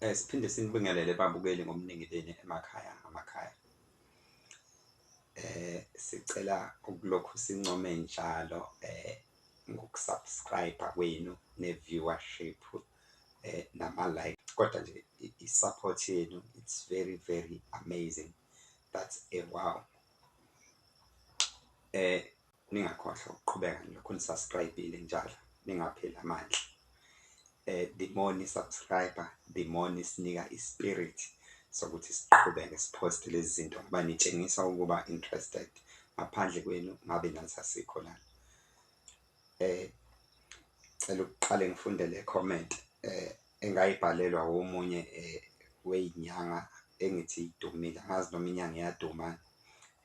Siphinde sinibingelele babukeli ngomningi emakhaya ngamakhaya. Sicela ukulokhu sincome njalo ngokusubscribe kwenu ne-viewership nama-like. Kodwa nje i-support yenu, it's very very amazing. That's a wow. Ningakhohlwa ukuqhubeka lokhu nisubscribe-ile njalo, ningapheli amandla. The more ni-subscriber, the more nisinika ispirit sokuthi siqhubeke siposte lezi zinto ngoba nitshengisa ukuba interested. Ngaphandle kwenu ngabe nathi asikho lana. Cela ukuqale ngifunde le comment engayibhalelwa omunye weyinyanga engithi idumile. Angazi noma inyanga iyaduma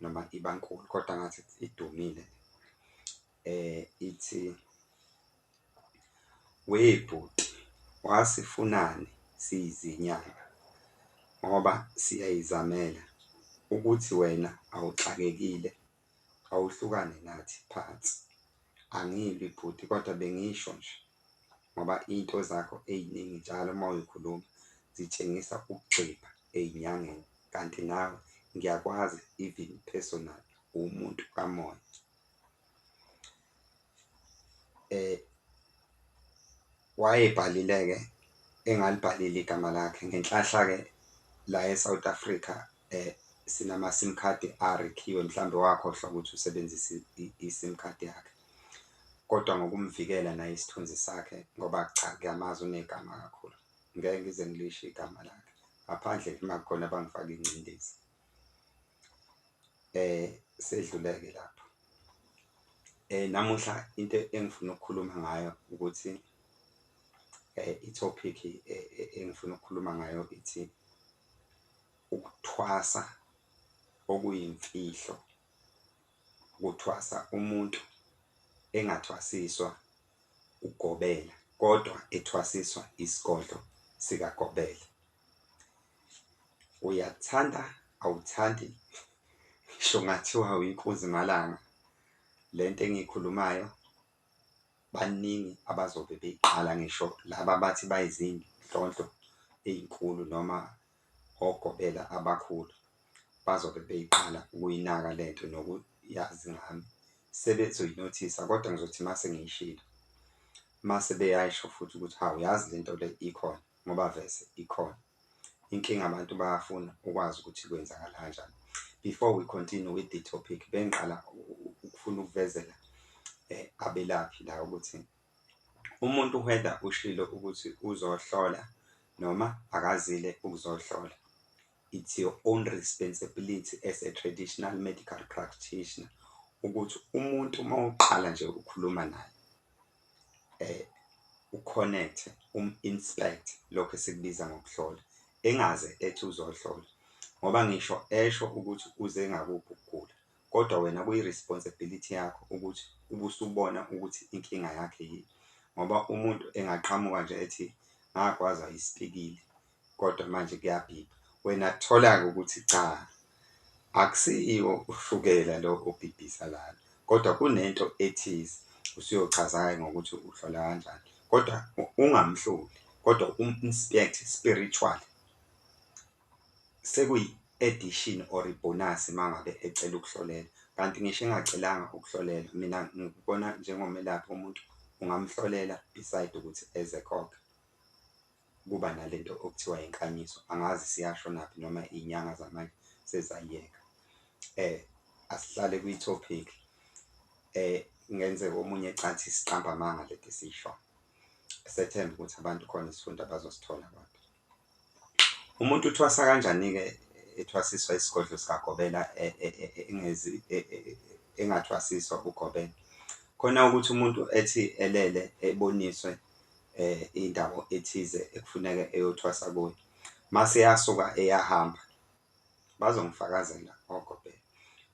noma ibankulu, kodwa ngathi idumile. Ithi, webhuti wasifunani siyizinyanga ngoba siyayizamela ukuthi wena awuxakekile, awuhlukane nathi phansi. Angilwi bhuti, kodwa bengisho nje ngoba into zakho eziningi njalo uma uyikhuluma zitshengisa ukugxipha ezinyangeni, kanti nawe ngiyakwazi even personal umuntu kamoya. Wayebhalile-ke engalibhalile igama lakhe ngenhlahla-ke la eSouth Africa sinama-sim card arekhiwe, mhlawumbe wakhohlwa ukuthi usebenzise i-sim card yakhe, kodwa ngokumvikela naye isithunzi sakhe ngoba cha ngiyamazi unegama kakhulu, ngeke ngize ngilisho igama lakhe ngaphandle uma kukhona abangifaka ingcindezi. Sedluleke lapho. Namuhla into engifuna ukukhuluma ngayo ukuthi i-topic engifuna ukukhuluma ngayo ithi ukuthwasa okuyimfihlo. Ukuthwasa umuntu engathwasiswa ukugobela kodwa ethwasiswa isigodlo sikagobela. Uyathanda awuthandi, ngisho ngathiwa uyinkunzi malanga, lento engiyikhulumayo baningi abazobe beyiqala, ngisho laba bathi bayizindlondlo ezinkulu noma ogobela abakhulu bazobe beyiqala ukuyinaka lento nokuyazi ngami. Sebezoyinothisa, kodwa ngizothi mase ngiyishilo mase beyayisho futhi ukuthi hawu yazi lento le ikhona, ngoba vese ikhona. Inkinga abantu bayafuna ukwazi ukuthi kwenzakala kanjani. Before we continue with the topic, bengiqala ukufuna ukuvezela abelaphi la ukuthi umuntu whether ushilo ukuthi uzohlola noma akazile ukuzohlola, it's your own responsibility as a traditional medical practitioner ukuthi umuntu uma uqala nje ukhuluma naye uconnect, inspect lokho esikubiza ngokuhlola, engaze ethi uzohlola ngoba ngisho esho ukuthi uze ngakuphi ukugula, kodwa wena kuyi-responsibility yakho ukuthi ubusubona ukuthi inkinga yakhe yini. Ngoba umuntu engaqhamuka nje ethi ngakwazi ayisipikile kodwa manje kuyabhibha, wena thola-ke ukuthi cha akusiyo ushukela lo obhibhisa lana, kodwa kunento ethize usuyochaza-ke ngokuthi uhlola kanjani, kodwa ungamhloli kodwa inspect spiritual. Sekuyi-addition or ibonus mangabe ecela ukuhlolela, kanti ngisho engacelanga ukuhlolela, mina ngikubona njengomelaphi umuntu ungamhlolela beside ukuthi ezekhokhe. Kuba nalento okuthiwa inkaniso, angazi siyashonaphi noma izinyanga zamanje sezayiyeka. Asihlale kwi-topic. Ngenzeka omunye cathi isiqamba amanga lento esiyisho, sethemba ukuthi abantu khona isifunda bazosithola abantu. Umuntu uthwasa kanjani-ke ethwasiswa isigodlo sikagobela engathwasiswa ukugobela? Khona ukuthi umuntu ethi elele eboniswe indawo ethize ekufuneka eyothwasa kuyo, mase yasuka eyahamba bazongifakazela ogobela.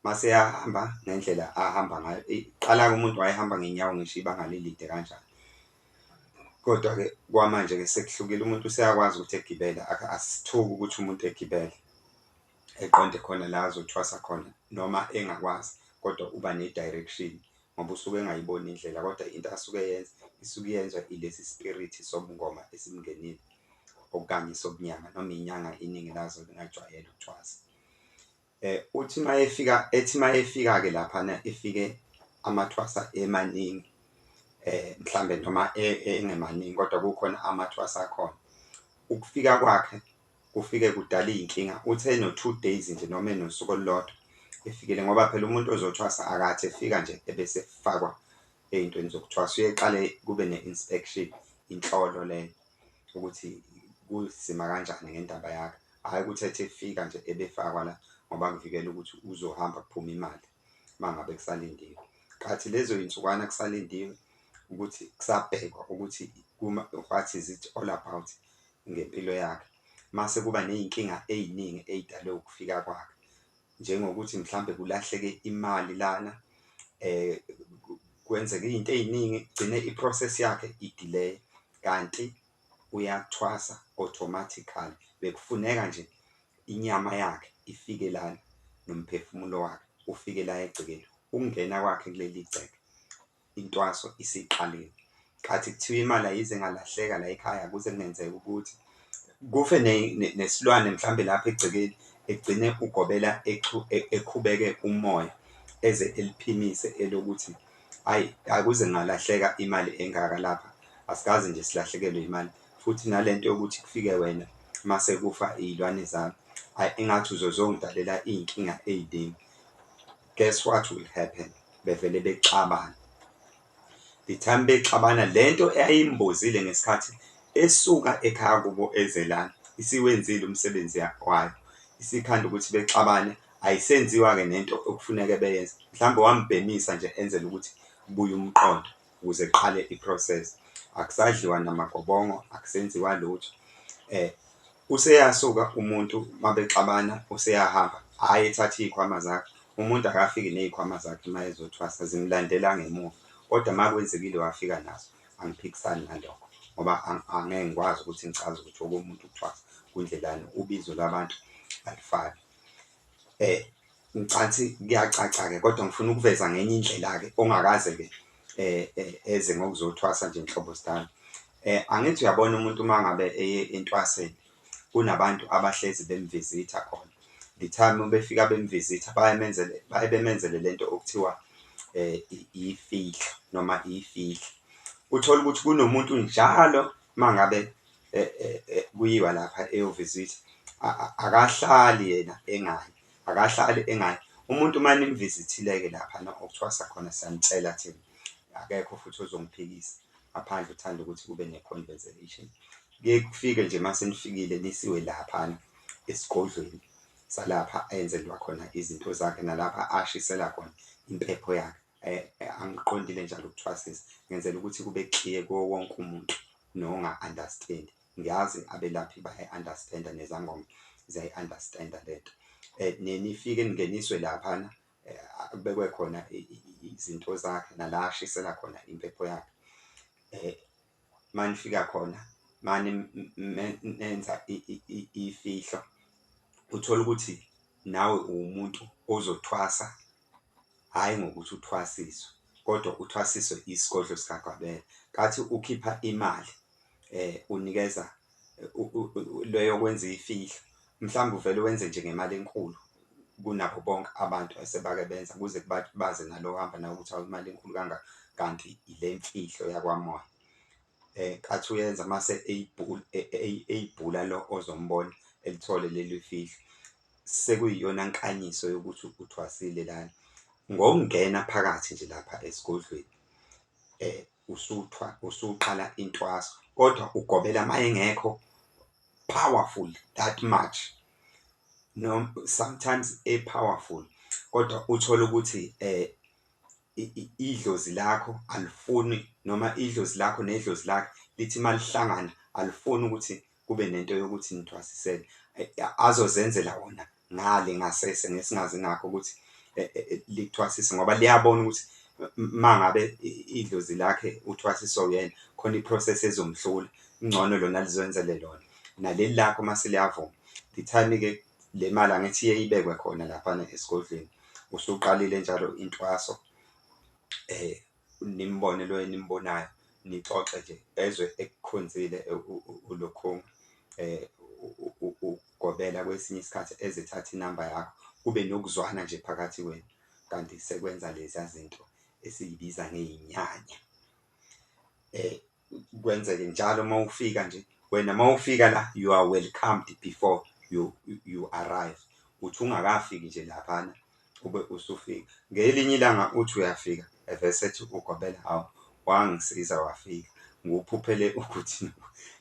Mase yahamba ngendlela ahamba ngayo, iqala umuntu wayehamba ngenyawo ngisho ibanga lelide kanjani, kodwa-ke kwamanje-ke sekuhlukile, umuntu useyakwazi ukuthi egibele. Asithuki ukuthi umuntu egibele eqonde khona la azothwasa khona noma engakwazi, kodwa uba ne-direction ngoba usuke engayiboni indlela, kodwa into asuke yenza isuke yenziwa ilesi spirit sobungoma esimngenile. okanye sobunyanga noma inyanga iningi lazo lingajwayele ukuthwasa. Uthi mayefika-ke laphana efike amathwasa emaningi, mhlambe noma engemaningi kodwa kukhona amathwasa akhona. Ukufika kwakhe kufike kudala iy'nkinga. Uthe no-2 days nje noma enosuku olulodwa efikile, ngoba phela umuntu ozothwasa akathi efika nje ebese efakwa ey'ntweni zokuthwasa. Uyeqale kube ne-inspection, inhlolo leyo ukuthi kuzima kanjani ngendaba yakhe, hhayi ukuthi ethi efika nje ebefakwa la ngoba kuvikela ukuthi uzohamba kuphume imali uma ngabe kusalindiwe. Kathi lezo yinsukwana kusalindiwe ukuthi kusabhekwa ukuthi what is it all about ngempilo yakhe. Mase kuba ney'nkinga ey'ningi ey'dalwe ukufika kwakhe, njengokuthi mhlambe kulahleke imali lana, kwenzeka iy'nto ey'ningi, gcine i-process yakhe i-delay, kanti uyathwasa automatically. Bekufuneka nje inyama yakhe ifike lana nomphefumulo wakhe ufike la egcekeni. Ukungena kwakhe kuleli gceke intwaso isiqalile. Kathi kuthiwa imali ayize ngalahleka la ekhaya kuze kungenzeka ukuthi kufe nesilwane mhlambe lapha egcekeni, egcine ugobela eqhubeke umoya eze eliphimise elokuthi hayi akuze ngalahleka imali engaka lapha, asikaze nje silahlekelwe imali. Futhi nalento yokuthi kufike wena mase kufa iy'lwane zami, hayi engathi uzozongidalela iy'nkinga ey'ningi. Guess what will happen? Bevele bexabana. The time bexabana, lento eyayimbozile ngesikhathi esuka ekhaya kubo ezelana isiwenzile umsebenzi wayo, isikhanda ukuthi bexabane. Ayisenziwa-ke nento okufuneka beyenze, mhlawumbe wambhemisa nje enzela ukuthi kubuye umqondo ukuze kuqale i-process. Akusadliwa namagobongo, akusenziwa lutho. Useyasuka umuntu mabexabana, useyahamba, hhayi ethathe iy'khwama zakhe. Umuntu akafiki ney'khwama zakhe uma ezothwasa, zimlandela ngemuva. Kodwa uma kwenzekile wafika nazo, angiphikisani nalokho ngoba angeke ngikwazi ukuthi ngichaze ukuthi okomuntu ukuthwasa kundlelani, ubizo lwabantu alifani. Ngicathi kuyacaca-ke kodwa ngifuna ukuveza ngenye indlela-ke ongakaze-ke eze ngokuzothwasa nje nhlobo sidala. Angithi uyabona umuntu uma ngabe eye entwaseni, kunabantu abahlezi bemvizitha khona. The time befika bemvizitha baye bemenzele lento okuthiwa ifihlo noma ifihlo. Uthola ukuthi kunomuntu njalo uma ngabe kuyiwa lapha eyovizitha, akahlali yena engayi, akahlali engayi. Umuntu uma nimvizithile-ke laphana okuthwasa khona, siyanitshela thina akekho futhi ozongiphikisa ngaphandle uthanda ukuthi kube ne-conversation. Kuye kufike nje mase nifikile nisiwe laphana esigodlweni salapha ayenzelwa khona izinto zakhe, nalapha ashisela khona impepho yakhe. Angiqondile njalo ukuthwasisa, ngenzela ukuthi kube clear kuwo wonke umuntu nonga-understand. Ngiyazi abelaphi bayayi-understand-a, nezangoma ziyayi-understand-a lento. Nifike ningeniswe laphana, kubekwe khona izinto zakhe nala ashisela khona impepho yakhe. Manifika khona nenza ifihlo, uthola ukuthi nawe uwumuntu ozothwasa, hhayi ngokuthi uthwasiswe, kodwa uthwasiswe isigodlo sikagobela. Kathi ukhipha imali, unikeza leyo kwenza ifihlo, mhlawumbe uvele wenze nje ngemali enkulu kunabo bonke abantu esebake benza kuze baze nalo hamba nawe ukuthi awu imali enkulu kangaka, kanti ile mfihlo yakwamoya. Kathi uyenza mase eyibhula lo ozombona elithole leli fihlo, sekuyiyona nkanyiso yokuthi uthwasile lana. Ngokungena phakathi nje lapha esigodlweni, usuqala intwaso, kodwa ugobela uma engekho powerful that much, no sometimes powerful, kodwa uthole ukuthi idlozi lakho alifuni, noma idlozi lakho nedlozi lakhe lithi malihlangana alifuni ukuthi kube nento yokuthi nithwasisele. Azozenzela wona ngale ngasese ngesingazi nakho ukuthi likuthwasise, ngoba liyabona ukuthi uma ngabe idlozi lakhe uthwasiswa uyena khona i-process ezomhlula, ingcono lona lizenzele lona. Naleli lakho mase liyavuma, the time-ke le mali angithi iye ibekwe khona laphana esigodlweni. Usuqalile njalo intwaso, nimbone lo enimbonayo, nixoxe nje ezwe ekukhonzile ulokhunga. ugobela kwesinye isikhathi ezethatha inamba yakho, kube nokuzwana nje phakathi kwenu, kanti sekwenza leziya zinto esiyibiza ngey'nyanya. Kwenzeke njalo uma ufika nje, wena uma ufika la you are welcomed before you arrive. Uthi ungakafiki nje laphana ube usufika. Ngelinye ilanga uthi uyafika evese ethi ugobela, hawu wangisiza wafika. Nguphuphele ukuthi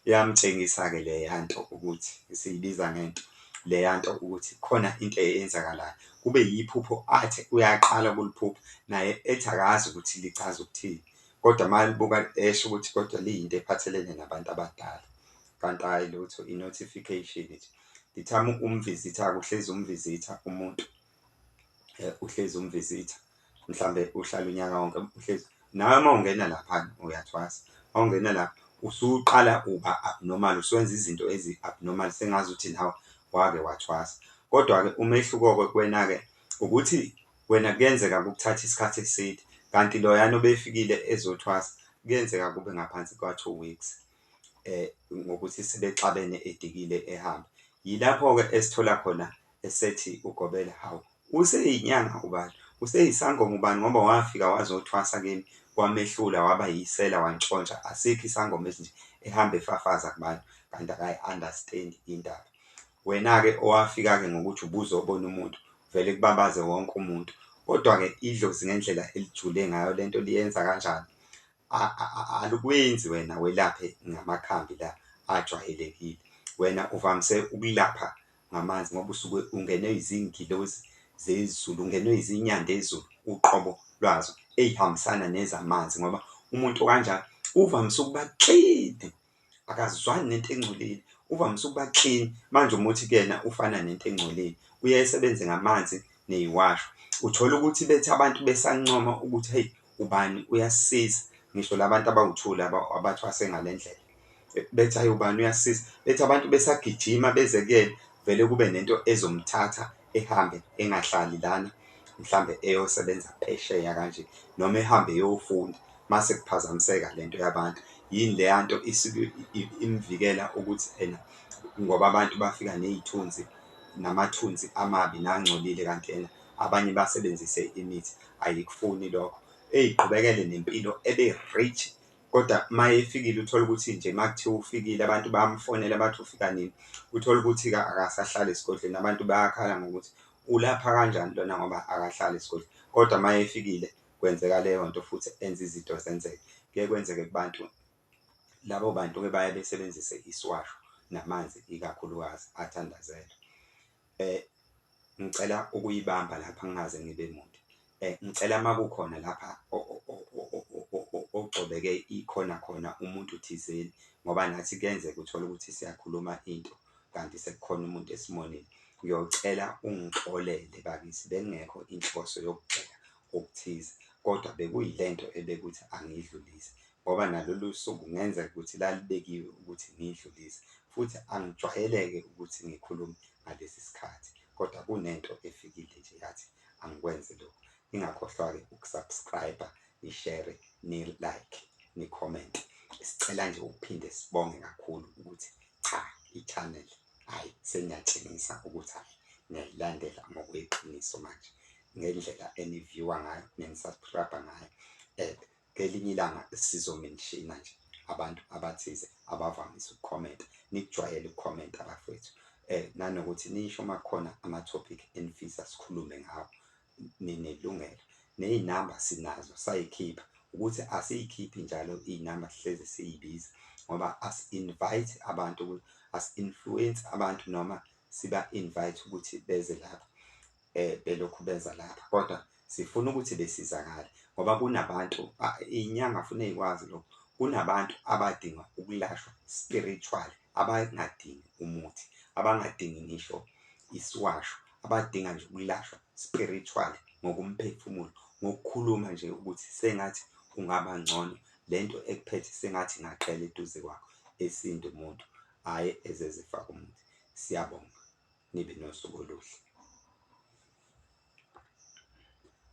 yamtshengisa-ke leya nto ukuthi siyibiza ngento leya nto ukuthi khona into eyenzakalayo. Kube yiphupho athi uyaqala kuliphupho naye ethi akazi ukuthi lichaza ukuthini, kodwa uma libuka esho ukuthi kodwa liyinto ephathelene nabantu abadala. Kanti hhayi lutho, i-notification nje. Ngithama umvizitha-ke, uhlezi umvizitha umuntu, uhlezi umvizitha, mhlambe uhlala unyaka wonke uhlezi nawe. Uma ungena laphana uyathwasa, uma ungena lapha usuqala uba abnormal, usuwenza izinto ezi-abnormal, sengazuthi nawe wake wathwasa. Kodwa-ke umehluko-ke kuwena-ke ukuthi wena kuyenzeka kukuthatha isikhathi eside, kanti loyana obefikile ezothwasa kuyenzeka kube ngaphansi kwa-2 weeks ngokuthi sebexabene edikile ehamba. Yilapho-ke esithola khona esethi ugobela, hawu useyinyanga ubani, useyisangoma ubani, ngoba wafika wazothwasa kimi kwamehlula waba yisela wantshontsha. Asikho isangoma esinje ehamba efafaza kubantu, kanti akayi-understand indaba. Wena-ke owafika-ke ngokuthi ubuzobona umuntu vele kubabaze wonke umuntu, kodwa-ke idlozi ngendlela elijule ngayo lento liyenza kanjani, alukwenzi wena welaphe ngamakhambi la ajwayelekile. Wena uvamise ukulapha ngamanzi ngoba usuke ungenwe izingilozi zezulu, ungenwe izinyanda ezulu, uqobo lwazo ey'hambisana nezamanzi, ngoba umuntu kanjalo uvamise ukuba clean, akazwani nento engcolile, uvamise ukuba clean. Manje umuthi kuyena ufana nento engcolile, uyesebenze ngamanzi neyiwasho. Uthola ukuthi bethi abantu besancoma ukuthi hey ubani uyasisiza, ngisho labantu abawuthula abathwase ngale ndlela, bethi hayi ubani uyasisiza, bethi abantu besagijima beze kuyena vele kube nento ezomthatha ehambe engahlali lana, mhlambe eyosebenza phesheya kanje, noma ehambe eyofunda. Mase kuphazamiseka lento yabantu, yini leya nto isuke imvikela ukuthi ena ngoba abantu bafika ney'thunzi namathunzi amabi nangcolile, kanti yena abanye basebenzise imithi. Ayikufuni lokho, ey'qhubekele nempilo ebe-rich. Kodwa uma efikile uthole ukuthi nje uma kuthiwa ufikile abantu bayamfonela bathi ufika nini, uthole ukuthi-ke akasahlali esigodlweni. Abantu bayakhala ngokuthi ulapha kanjani lona ngoba akahlali esigodlweni, kodwa uma efikile kwenzeka leyo nto futhi enza izinto zenzeke. Kuye kwenzeke kubantu, labo bantu-ke baye besebenzise isiwasho namanzi ikakhulukazi athandazelwe. Ngicela ukuyibamba lapha ngingaze ngibe mude. Ngicela uma kukhona lapha ogcobeke ikhona khona umuntu thizeni, ngoba nathi kuyenzeka uthole ukuthi siyakhuluma into kanti sekukhona umuntu esimonile. Ngiyocela ungixolele bakithi, bengekho inhloso yokugxeka okuthize, kodwa bekuyilento ebekuthi angiyidlulise, ngoba nalolu suku kungenzeka ukuthi lalibekiwe ukuthi ngiyidlulise, futhi angijwayeleke ukuthi ngikhulume ngalesi sikhathi, kodwa kunento efikile nje yathi angikwenze lokhu. Ingakhohlwa-ke ukusubscribe-a, nishere, ni-like, ni-comment. Sicela nje ukuphinde sibonge kakhulu ukuthi cha, i-channel hhayi seniyatshengisa ukuthi hhayi niyayilandela ngokweqiniso manje, ngendlela eni-view-a ngayo neni-subscribe-a ngayo. Ngelinye ilanga sizomenshina nje abantu abathize abavamise ukukhomenta. Nikujwayele ukukhomenta bafowethu, nanokuthi nisho uma kukhona ama-topic enifisa sikhulume ngawo, ninelungelo. Ney'namba sinazo sayikhipha, ukuthi asiyikhiphi njalo iy'namba sihlezi siyibiza, ngoba asi-invite abantu ukuthi asi-influence abantu, noma siba-invite ukuthi beze lapha belokhu beza lapha, kodwa sifuna ukuthi besizakale, ngoba kunabantu iy'nyanga funa ey'kwazi lokho. Kunabantu abadinga ukulashwa spiritually, abangadingi umuthi, abangadingi ngisho isiwasho, abadinga nje ukulashwa spiritually ngokomphefumulo, ngokukhuluma nje ukuthi sengathi kungaba ngcono lento ekuphethe, sengathi ingaqela eduze kwakho, esinde umuntu hhayi ezezifaka umuthi. Siyabonga, nibe nosuku oluhle.